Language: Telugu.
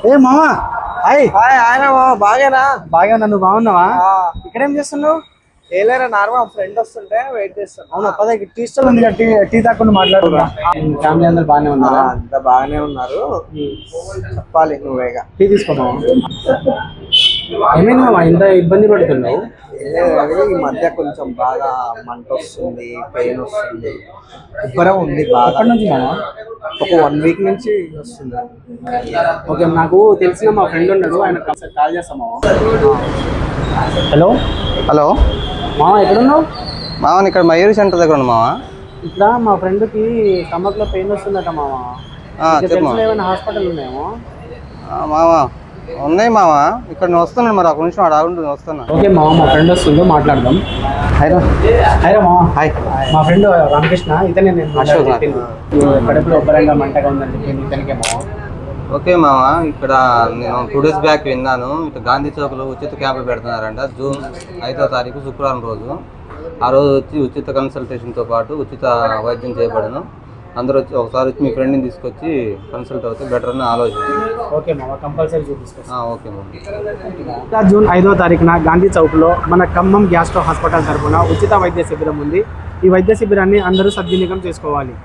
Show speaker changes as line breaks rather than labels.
ఏ మామా హాయ్.
ఆయన బాగేనా?
బాగా ఉన్నా, నువ్వు బాగున్నావా? ఇక్కడేం చేస్తున్నావు?
ఏలేరా నార్మల్ ఫ్రెండ్ వస్తుంటే వెయిట్ చేస్తాను.
అవునా, పద టీ స్టాల్ ఉంది, టీ తాకుండా మాట్లాడుతున్నా. ఫ్యామిలీ అందరు బాగానే ఉన్నారా?
అంతా బాగానే ఉన్నారు. చెప్పాలి నువ్వేగా.
టీ తీసుకున్నావా? ఏమైంది మామా ఇంత ఇబ్బంది పడుతున్నావు?
ఈ మధ్య కొంచెం బాగా మంట వస్తుంది, పెయిన్ వస్తుంది, ఉబ్బరం ఉంది బాగా.
ఎప్పటి నుంచి మామా?
ఒక 1 వీక్ నుంచి వస్తుంది.
ఓకే, నాకు తెలిసిన మా ఫ్రెండ్ ఉన్నాడు, ఆయన కాల్ చేస్తామా? హలో
హలో
మామ, ఎక్కడున్నావు?
మామ ఇక్కడ మయూరి సెంటర్ దగ్గర ఉంది మామ.
ఇక్కడ మా ఫ్రెండ్కి స్టమక్లో పెయిన్ వస్తుందట మామ.
చెప్పు
ఏమైనా హాస్పిటల్ ఉన్నాయేమో?
మామ ఉన్నాయి మామ, ఇక్కడ నేను వస్తున్నాను, మరి ఒక నిమిషం ఆడ ఆగుంటుంది, వస్తున్నా.
ఓకే మామ, మా ఫ్రెండ్ వస్తుందో మాట్లాడదాం. హైరా మామ.
హాయ్.
మా ఫ్రెండ్ రామకృష్ణ, ఇతనే నేను కడుపులో ఉబ్బరంగా మంటగా ఉందని చెప్పింది ఇతనికే మామ.
ఓకే మామ, ఇక్కడ నేను 2 డేస్ బ్యాక్ విన్నాను, ఇటు గాంధీ చౌక్లో ఉచిత క్యాంపు పెడుతున్నారంట. జూన్ 5వ తారీఖు శుక్రవారం రోజు. ఆ రోజు వచ్చి ఉచిత కన్సల్టేషన్తో పాటు ఉచిత వైద్యం చేయబడను. అందరూ వచ్చి ఒకసారి వచ్చి మీ ఫ్రెండ్ని తీసుకొచ్చి కన్సల్ట్ అవుతే బెటర్ అని ఆలోచన.
ఓకే మామ, కంపల్సరీ చూపిస్తాను.
ఓకే మామ.
జూన్ 5వ తారీఖున గాంధీ చౌక్లో మన ఖమ్మం గ్యాస్ట్రో హాస్పిటల్ తరఫున ఉచిత వైద్య శిబిరం ఉంది. ఈ వైద్య శిబిరాన్ని అందరూ సద్వినియోగం చేసుకోవాలి.